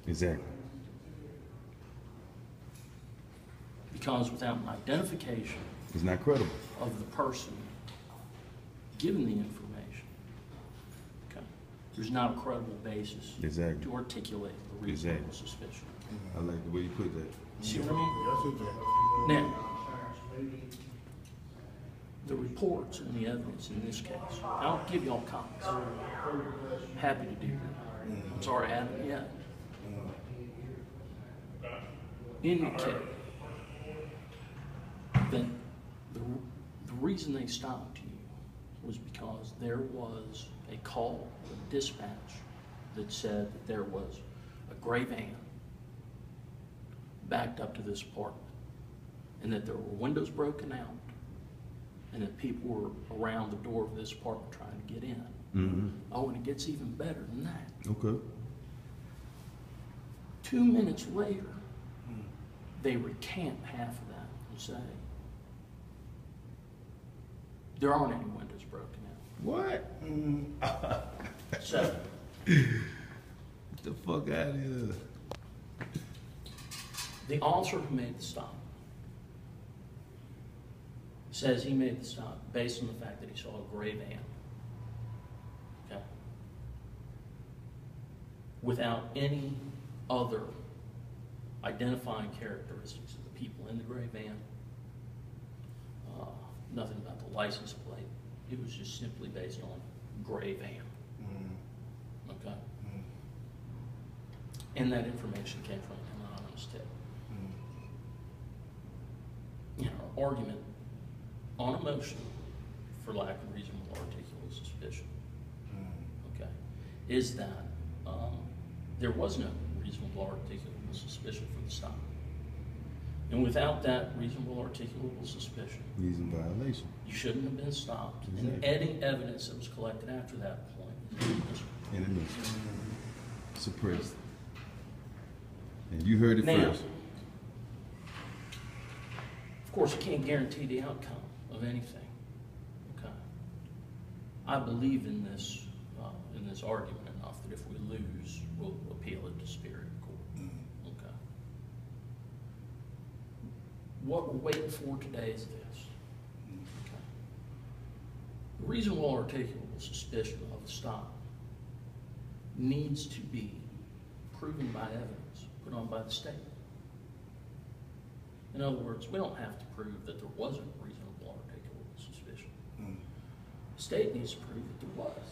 Exactly. Because without an identification It's not credible. of the person given the information, okay, there's not a credible basis Exactly. to articulate a reasonable suspicion. I like the way you put that. See what I mean? Now, the reports and the evidence in this case, I'll give you all copies. Happy to do that. I'm sorry I haven't yet. Indicate that the reason they stopped you was because there was a call, a dispatch, that said that there was a gray van backed up to this apartment, and that there were windows broken out, and that people were around the door of this apartment trying to get in. Mm-hmm. Oh, and it gets even better than that. Okay. 2 minutes later, they recant half of that and say, there aren't any windows broken out. What? So, Get the fuck out of here. the officer who made the stop says he made the stop based on the fact that he saw a gray van. Okay. Without any other identifying characteristics of the people in the gray van. Nothing about the license plate. It was just simply based on gray van. Okay. And that information came from an anonymous tip. In our argument on a motion for lack of reasonable articulable suspicion, okay, is that there was no reasonable articulable suspicion for the stop. And without that reasonable articulable suspicion, Reason violation. you shouldn't have been stopped. Exactly. And any evidence that was collected after that point is inadmissible. Suppressed. And you heard it Now, first. of course, you can't guarantee the outcome of anything. Okay. I believe in this argument enough that if we lose, we'll appeal it to Superior Court. Okay. What we're waiting for today is this. Okay. The reasonable articulable suspicion of a stop needs to be proven by evidence put on by the state. In other words, we don't have to prove that there wasn't reasonable articulable suspicion. The state needs to prove that there was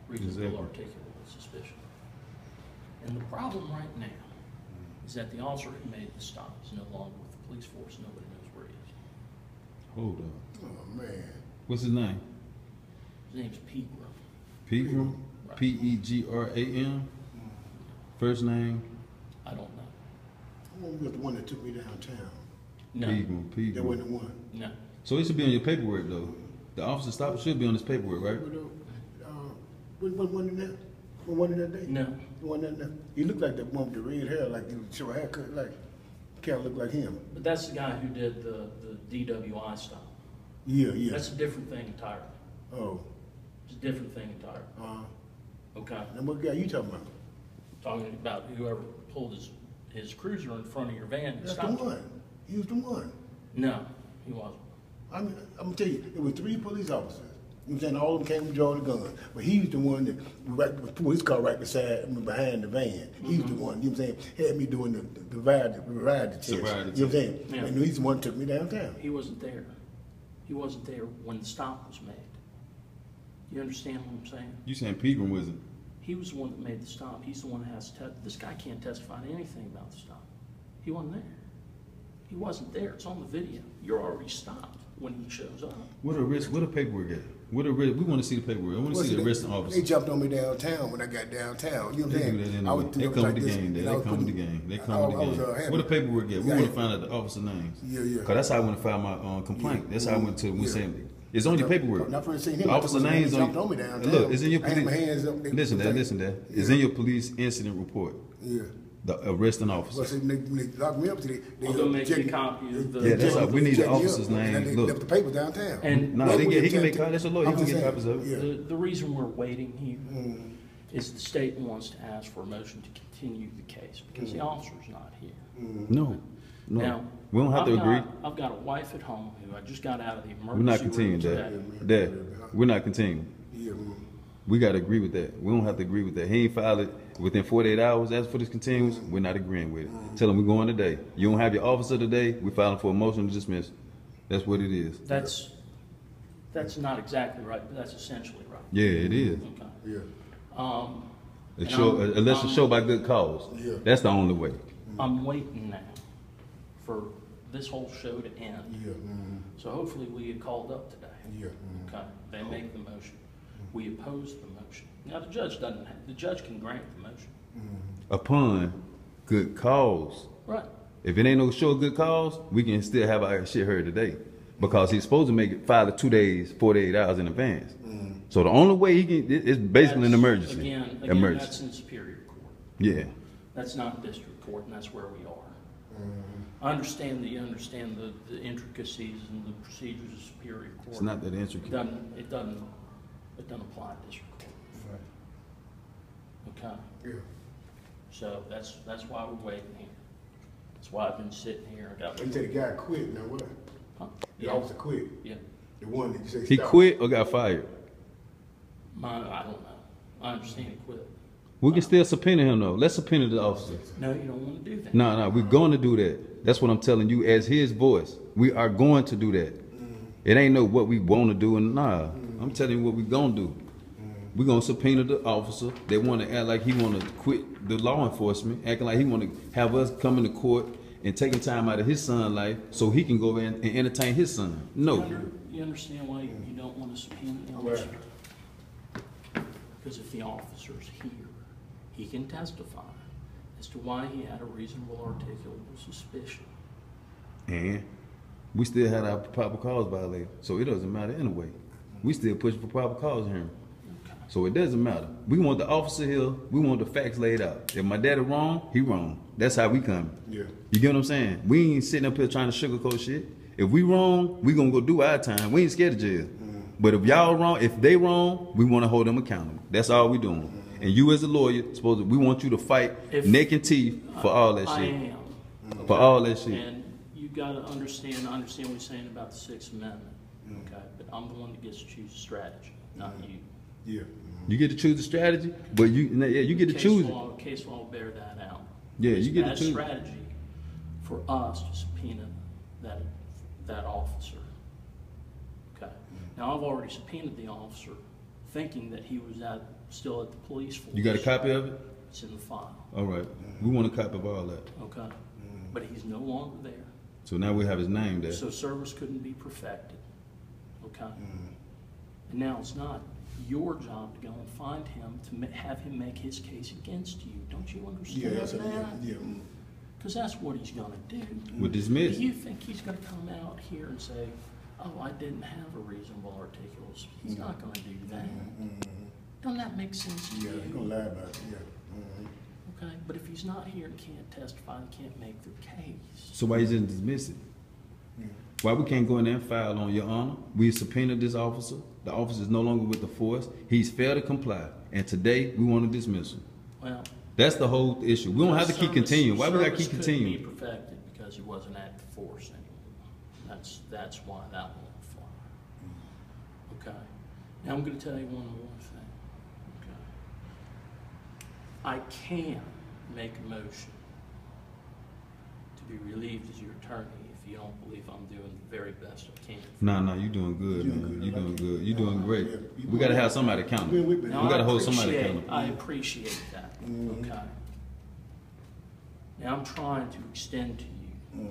reasonable articulable suspicion. And the problem right now is that the officer who made the stop is no longer with the police force. Nobody knows where he is. Hold on. Oh, man. What's his name? His name's Pegram. Pegram? Right. P-E-G-R-A-M? First name? I don't know. I won't be the one that took me downtown. No. Pegram. That wasn't the one. No. So it should be on your paperwork, though. The officer stop should be on his paperwork, right? What one in that? What one in that day? No. The one in that. He looked like that one with the red hair, like the short haircut, like kind of looked like him. But that's the guy who did the DWI stop. Yeah, yeah. That's a different thing entirely. Oh. It's a different thing entirely. Okay. And what guy you talking about? Talking about whoever pulled his cruiser in front of your van and That's the stopped you. one. He was the one. No, he wasn't. I mean, I'm gonna tell you, it was 3 police officers. You know what I'm saying? All of them came to draw the gun. But he was the one that pulled his car right behind the van. He was the one, you know what I'm saying, had me doing the ride test. You know what I'm saying? Yeah. And he's the one that took me downtown. He wasn't there. He wasn't there when the stop was made. You understand what I'm saying? You saying Pegram was it? He was the one that made the stop. He's the one that has to. This guy can't testify to anything about the stop. He wasn't there. He wasn't there. It's on the video. You're already stopped when he shows up. What a paperwork at? We want to see the paperwork. I want to see the arresting officer. They jumped on me downtown when I got downtown. You know what I'm saying? They come with the game. They come with the game. They come with the game. What the paperwork at? We want to find out the officer names. Yeah, yeah. Cause that's how I want to file my complaint. That's how I went to when saying it's on your paperwork. Not first seen him. The officer names on. Me downtown. Look, it's in your I had my police. hands up. Listen, there. It's in your police incident report. Yeah. The arresting Well, officer. see, they locked me up today. I'll go make you a copy of the. Yeah, that's how we need the officer's name. And they Look. left the paper downtown. And No, he can make copies. That's a lawyer. He can get copies of it. Yeah. the reason we're waiting here is the state wants to ask for a motion to continue the case because the officer's not here. No. Now, We don't have to agree. I've got a wife at home who I just got out of the emergency We're not room continuing today. that. We're not continuing. Yeah. We got to agree with that. We don't have to agree with that. He ain't filed it within 48 hours. As for this continuance, we're not agreeing with it. Tell him we're going today. You don't have your officer today. We're filing for a motion to dismiss. That's what it is. That's not exactly right, but that's essentially right. Yeah, it is. Okay. Yeah. Unless it's show by good cause. Yeah. That's the only way. I'm waiting now for this whole show to end. Yeah. So hopefully we get called up today. Yeah. Okay. They make the motion. We oppose the motion. Now the judge doesn't have, the judge can grant the motion. Upon good cause. Right. If it ain't no show of good cause, we can still have our shit heard today. Because he's supposed to file it 2 days, 48 hours in advance. So the only way he can, it's basically an emergency. Again, emergency. That's in Superior Court. Yeah. That's not District Court, and that's where we are. I understand that you understand the intricacies and the procedures of Superior Court. It's not that intricate. It doesn't apply to District Court. Okay. Yeah. So that's why we're waiting here. That's why I've been sitting here. They say the guy quit. Now what? Huh? The Yeah. officer quit. Yeah. The one that you say He stop. quit or got fired? I don't know. I understand he quit. We can still subpoena him though. Let's subpoena the officer. No, you don't want to do that. No, we're going to do that. That's what I'm telling you as his voice. We are going to do that. It ain't no what we want to do and nah. I'm telling you what we're going to do. We're going to subpoena the officer. They want to act like he want to quit the law enforcement, acting like he want to have us come into court and taking time out of his son's life so he can go in and entertain his son. No. You understand why you don't want to subpoena the officer? Because if the officer's here, he can testify as to why he had a reasonable articulable suspicion. And we still had our proper cause violated. So it doesn't matter anyway. We still pushing for proper cause hearing. Okay. So it doesn't matter. We want the officer here. We want the facts laid out. If my daddy wrong, he wrong. That's how we come. Yeah. You get what I'm saying? We ain't sitting up here trying to sugarcoat shit. If we wrong, we gonna go do our time. We ain't scared of jail. But if y'all wrong, if they wrong, we want to hold them accountable. That's all we doing. And you as a lawyer, we want you to fight neck and teeth for all that shit. I am. For all that shit. And you got to understand, I understand what you're saying about the Sixth Amendment. Okay, but I'm the one that gets to choose a strategy, not you. Yeah. You get to choose the strategy, but you get to choose it. Case law will bear that out. Yeah, It's you get to bad choose. strategy for us to subpoena that officer. Okay. Now I've already subpoenaed the officer, thinking that he was still at the police force. You got a copy of it? It's in the file. All right. We want a copy of all that. Okay. But he's no longer there. So now we have his name there. So service couldn't be perfected. Okay. And now it's not your job to go and find him to have him make his case against you. Don't you understand that? Yeah. Because that's what he's going to do. We're dismissed. Do you think he's going to come out here and say, "Oh, I didn't have a reasonable articulable"? He's not going to do that. Don't that make sense to Yeah, you? he's gonna lie about it. Yeah. Okay, but if he's not here and can't testify, he can't make the case. So why you didn't dismiss it? Why we can't go in there and file on your honor? We subpoenaed this officer. The officer is no longer with the force. He's failed to comply. And today we want to dismiss him. Well, that's the whole issue. We don't have to keep continuing. Why we got to keep continuing? Service couldn't be perfected because he wasn't at the force anymore. That's why that won't fly. Okay. Now I'm going to tell you one more thing. Okay. I can make a motion to be relieved as your attorney if you don't believe I'm doing the very best I can. No, you're doing good, man. You're doing good. You're doing great. We got to have somebody accountable. We got to hold somebody accountable. I appreciate that. Okay. Now I'm trying to extend to you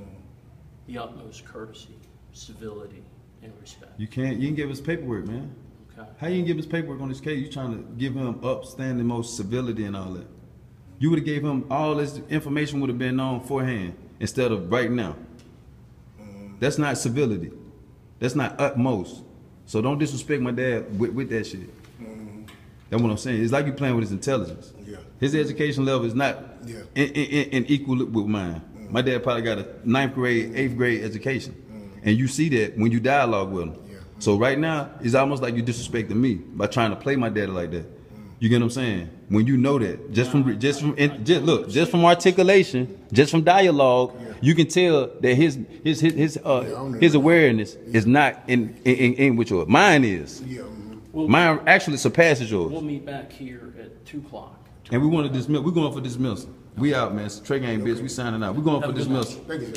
the utmost courtesy, civility, and respect. You can give us paperwork, man. Okay. How you can give us paperwork on this case? You trying to give him upstanding most civility and all that. You would have gave him all this information would have been known beforehand instead of right now. That's not civility. That's not utmost. So don't disrespect my dad with that shit. That's what I'm saying. It's like you playing with his intelligence. Yeah. His education level is not in equal with mine. My dad probably got a 9th grade, 8th grade education. And you see that when you dialogue with him. So right now, it's almost like you disrespecting me by trying to play my daddy like that. You get what I'm saying? When you know that, just from articulation, just from dialogue, you can tell that his awareness is not in with yours. Mine is. Yeah. Mine actually surpasses yours. We'll meet back here at 2 o'clock. And we want to dismiss. We're going for dismissal. We out, man. It's TRE'GAME, bitch. We signing out. We're going for dismissal. Thank you, sir.